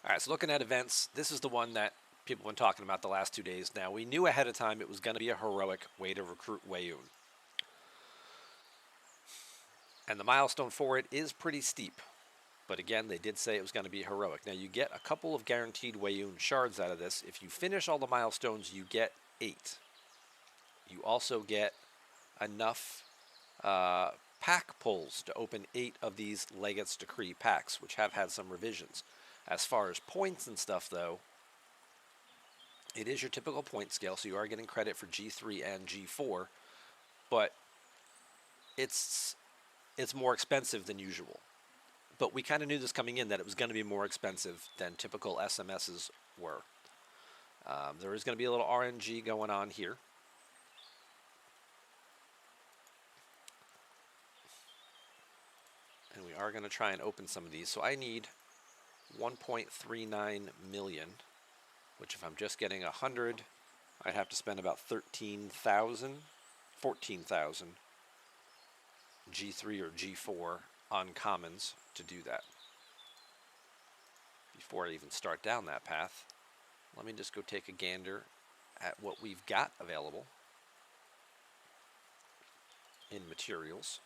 All right, so looking at events, this is the one that people have been talking about the last 2 days. Now, we knew ahead of time it was going to be a heroic way to recruit Weyoun. And the milestone for it is pretty steep. But again, they did say it was going to be heroic. Now, you get a couple of guaranteed Weyoun shards out of this. If you finish all the milestones, you get 8. You also get enough pack pulls to open 8 of these Legate's Decree packs, which have had some revisions. As far as points and stuff, though, it is your typical point scale, so you are getting credit for G3 and G4, but it's more expensive than usual. But we kind of knew this coming in that it was going to be more expensive than typical SMSs were. There is going to be a little RNG going on here. And we are going to try and open some of these. So I need 1.39 million, which if I'm just getting 100, I'd have to spend about 13,000, 14,000 G3 or G4 on commons to do that. Before I even start down that path, let me just go take a gander at what we've got available in materials.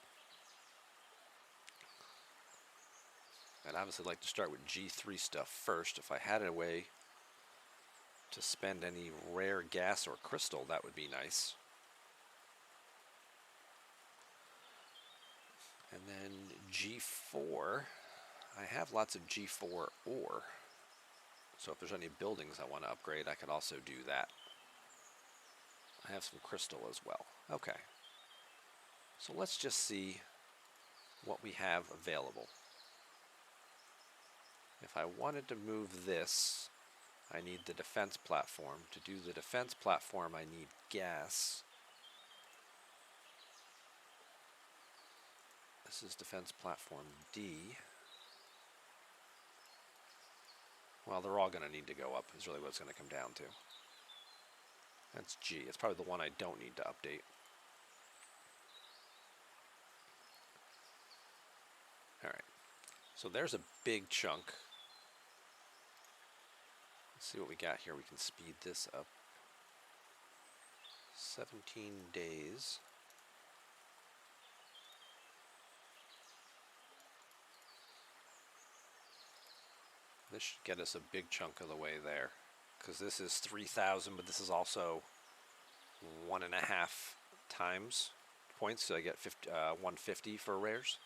I'd obviously like to start with G3 stuff first. If I had a way to spend any rare gas or crystal, that would be nice. And then G4, I have lots of G4 ore. So if there's any buildings I want to upgrade, I could also do that. I have some crystal as well. Okay. So let's just see what we have available. If I wanted to move this, I need the defense platform. To do the defense platform, I need gas. This is defense platform D. Well, they're all going to need to go up, is really what it's going to come down to. That's G. It's probably the one I don't need to update. Alright. So there's a big chunk. Let's see what we got here. We can speed this up. 17 days. This should get us a big chunk of the way there, because this is 3,000, but this is also 1.5 times points, so I get 150 for rares.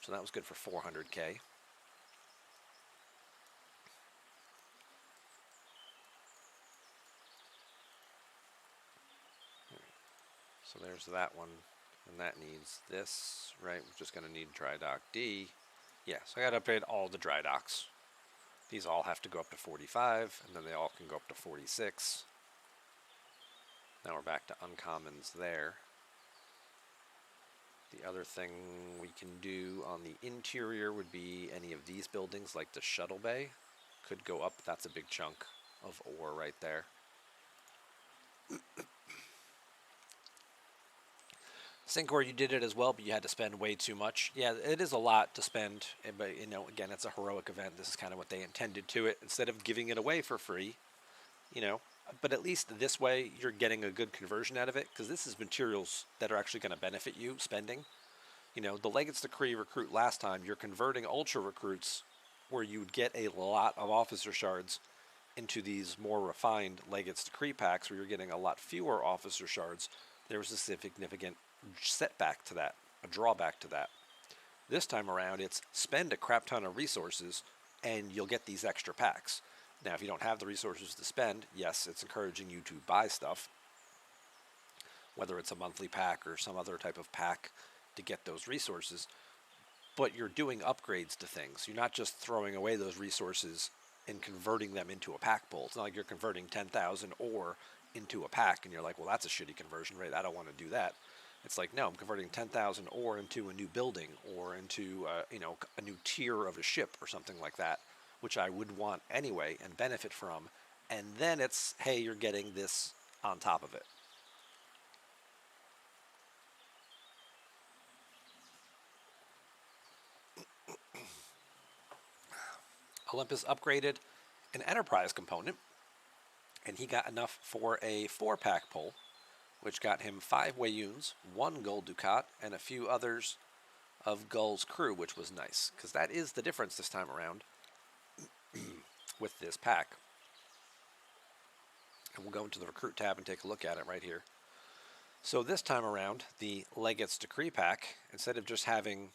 So that was good for 400k. So there's that one, and that needs this, right? We're just going to need dry dock D. Yeah, so I got to upgrade all the dry docks. These all have to go up to 45, and then they all can go up to 46. Now we're back to uncommons there. The other thing we can do on the interior would be any of these buildings, like the shuttle bay. Could go up. That's a big chunk of ore right there. Syncor, you did it as well, but you had to spend way too much. Yeah, it is a lot to spend, but again, it's a heroic event. This is kind of what they intended to it. Instead of giving it away for free, but at least this way you're getting a good conversion out of it, because this is materials that are actually going to benefit you spending. The Legate's Decree recruit last time, you're converting ultra recruits where you would get a lot of officer shards into these more refined Legate's Decree packs where you're getting a lot fewer officer shards. There was a significant setback to that, a drawback to that. This time around, it's spend a crap ton of resources and you'll get these extra packs. Now, if you don't have the resources to spend, yes, it's encouraging you to buy stuff, whether it's a monthly pack or some other type of pack to get those resources, but you're doing upgrades to things. You're not just throwing away those resources and converting them into a pack pull. It's not like you're converting 10,000 ore into a pack and you're like, well, that's a shitty conversion rate. I don't want to do that. It's like, no, I'm converting 10,000 ore into a new building or into a new tier of a ship or something like that, which I would want anyway and benefit from. And then it's, hey, you're getting this on top of it. Olympus upgraded an Enterprise component, and he got enough for a 4-pack pull, which got him 5 Wayuns, 1 Gold Ducat, and a few others of Gull's crew, which was nice, because that is the difference this time around with this pack. And we'll go into the Recruit tab and take a look at it right here. So this time around, the Legate's Decree pack, instead of just having,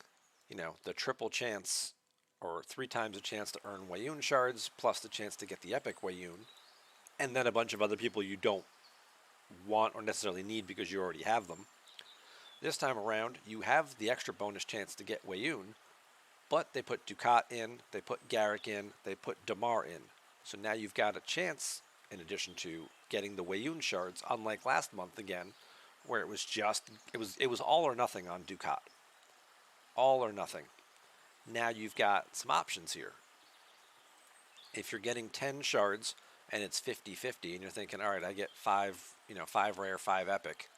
the triple chance or 3 times a chance to earn Wayun shards, plus the chance to get the epic Wayun, and then a bunch of other people you don't want or necessarily need because you already have them. This time around, you have the extra bonus chance to get Wayun, but they put Ducat in, they put Garrick in, they put Damar in. So now you've got a chance, in addition to getting the Wayun shards, unlike last month again, where it was all or nothing on Ducat. All or nothing. Now you've got some options here. If you're getting 10 shards and it's 50-50 and you're thinking, all right, I get 5 rare, 5 epic.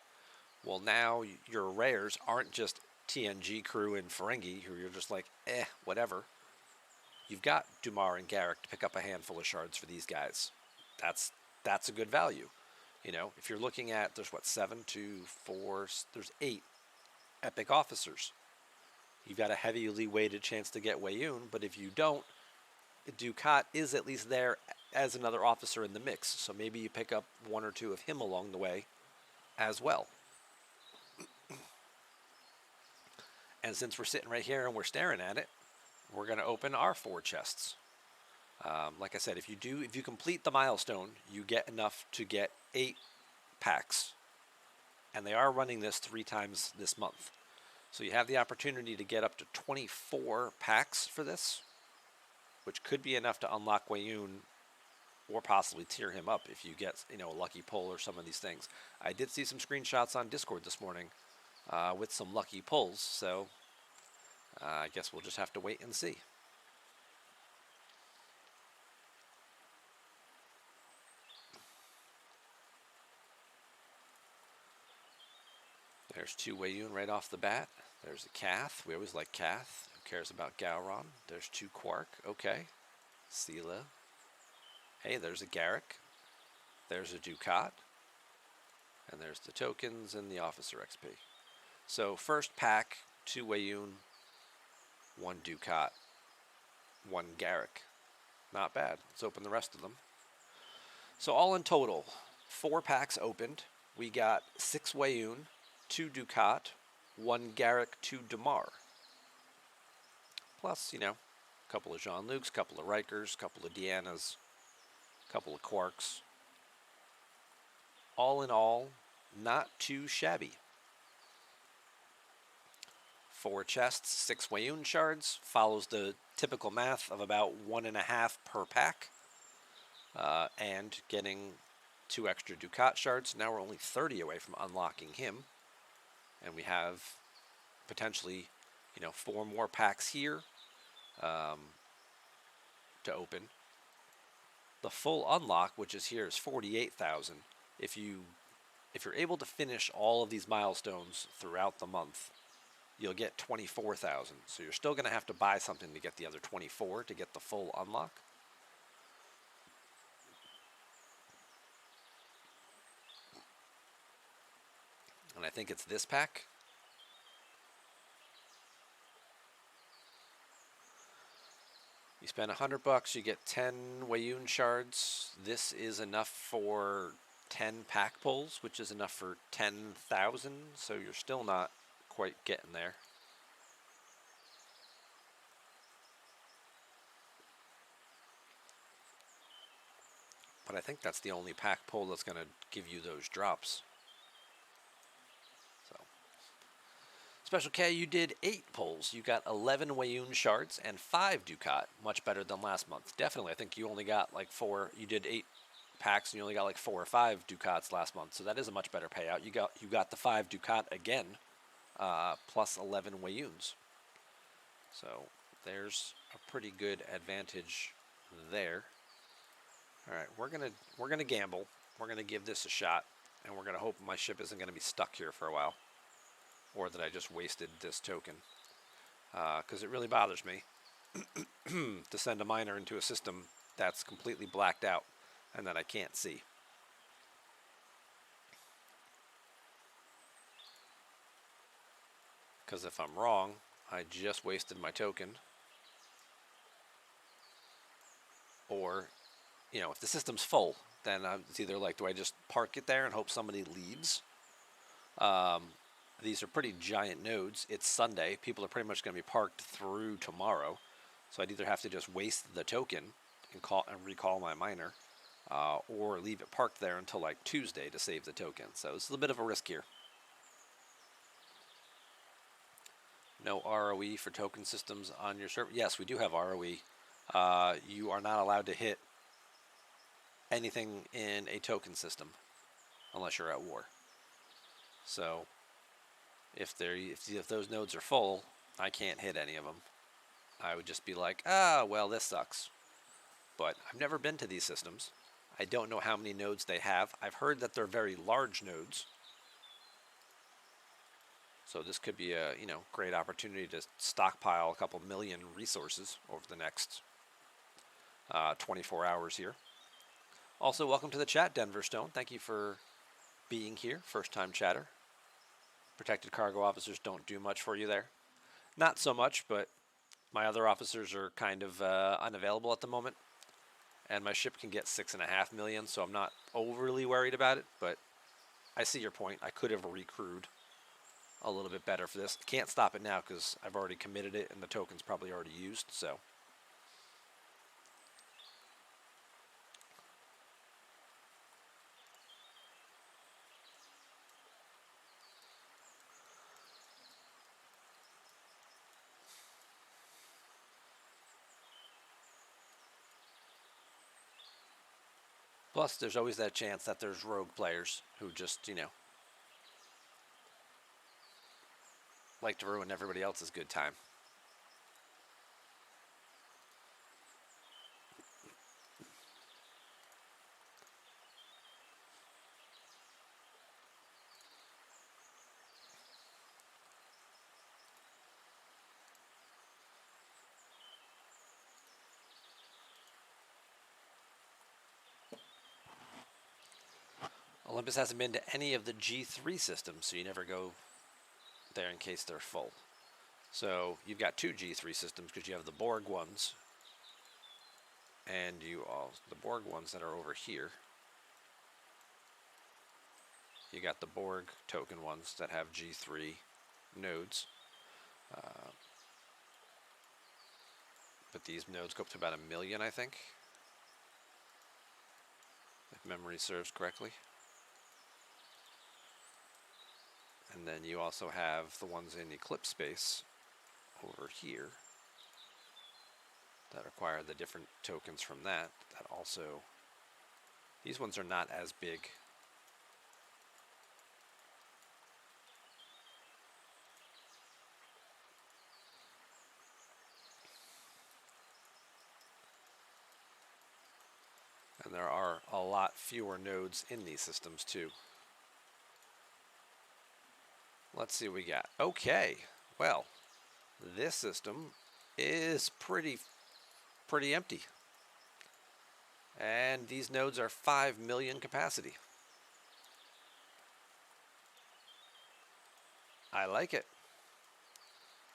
Well, now your rares aren't just TNG crew and Ferengi, who you're just like, whatever. You've got Damar and Garrick to pick up a handful of shards for these guys. That's a good value. If you're looking at, there's 7 to 4, there's 8 epic officers. You've got a heavily weighted chance to get Wayun, but if you don't, Ducat is at least there as another officer in the mix. So maybe you pick up 1 or 2 of him along the way as well. And since we're sitting right here and we're staring at it, we're going to open our 4 chests. Like I said, if you complete the milestone, you get enough to get 8 packs. And they are running this 3 times this month. So you have the opportunity to get up to 24 packs for this, which could be enough to unlock Wayun or possibly tier him up if you get, a lucky pull or some of these things. I did see some screenshots on Discord this morning with some lucky pulls, so I guess we'll just have to wait and see. There's 2 Wayun right off the bat. There's a Kath. We always like Kath. Who cares about Gowron? There's 2 Quark. Okay. Sela. Hey, there's a Garrick. There's a Ducat. And there's the tokens and the officer XP. So first pack, 2 Wayun, 1 Ducat, 1 Garrick. Not bad. Let's open the rest of them. So all in total, 4 packs opened. We got 6 Wayun, 2 Ducat, 1 Garrick, 2 Damar. Plus, a couple of Jean-Lucs, couple of Rikers, couple of Deannas, couple of Quarks. All in all, not too shabby. 4 chests, 6 Wayun shards, follows the typical math of about 1.5 per pack, and getting 2 extra Ducat shards. Now we're only 30 away from unlocking him, and we have potentially, 4 more packs here to open. The full unlock, which is here, is 48,000. If you're able to finish all of these milestones throughout the month, you'll get 24,000. So you're still going to have to buy something to get the other 24 to get the full unlock. And I think it's this pack. You spend $100, you get 10 Wayun shards. This is enough for 10 pack pulls, which is enough for 10,000. So you're still not quite getting there. But I think that's the only pack pull that's going to give you those drops. So, Special K, you did 8 pulls. You got 11 Wayun shards and 5 Ducat. Much better than last month. Definitely, I think you only got like 4. You did 8 packs and you only got like 4 or 5 Ducats last month. So that is a much better payout. You got the 5 Ducat again, plus 11 Wayuns. So there's a pretty good advantage there. All right, we're gonna gamble. We're gonna give this a shot, and we're gonna hope my ship isn't gonna be stuck here for a while, or that I just wasted this token, because it really bothers me. to send a miner into a system that's completely blacked out and that I can't see. Because if I'm wrong, I just wasted my token. Or, if the system's full, then it's either like, do I just park it there and hope somebody leaves? These are pretty giant nodes. It's Sunday. People are pretty much going to be parked through tomorrow. So I'd either have to just waste the token and recall my miner, or leave it parked there until like Tuesday to save the token. So it's a little bit of a risk here. No ROE for token systems on your server? Yes, we do have ROE. You are not allowed to hit anything in a token system unless you're at war. So if those nodes are full, I can't hit any of them. I would just be like, well, this sucks. But I've never been to these systems. I don't know how many nodes they have. I've heard that they're very large nodes. So this could be a great opportunity to stockpile a couple million resources over the next 24 hours here. Also, welcome to the chat, Denver Stone. Thank you for being here, first-time chatter. Protected cargo officers don't do much for you there. Not so much, but my other officers are kind of unavailable at the moment. And my ship can get 6.5 million, so I'm not overly worried about it. But I see your point. I could have recrewed a little bit better for this. Can't stop it now because I've already committed it and the token's probably already used, so. Plus, there's always that chance that there's rogue players who just, like to ruin everybody else's good time. Olympus hasn't been to any of the G3 systems, so you never go there in case they're full. So you've got two G3 systems because you have the Borg ones and the Borg ones that are over here. You got the Borg token ones that have G3 nodes. But these nodes go up to about 1 million, I think, if memory serves correctly. And then you also have the ones in Eclipse space over here that require the different tokens from that also, these ones are not as big. And there are a lot fewer nodes in these systems too. Let's see what we got. Okay, well, this system is pretty empty. And these nodes are 5 million capacity. I like it.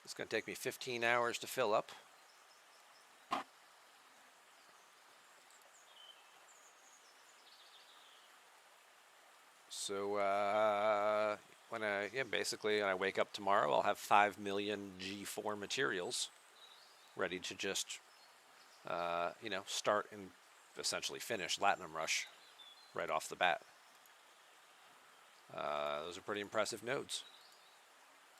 It's going to take me 15 hours to fill up. So when I wake up tomorrow, I'll have 5 million G4 materials ready to just start and essentially finish Latinum Rush right off the bat. Those are pretty impressive nodes.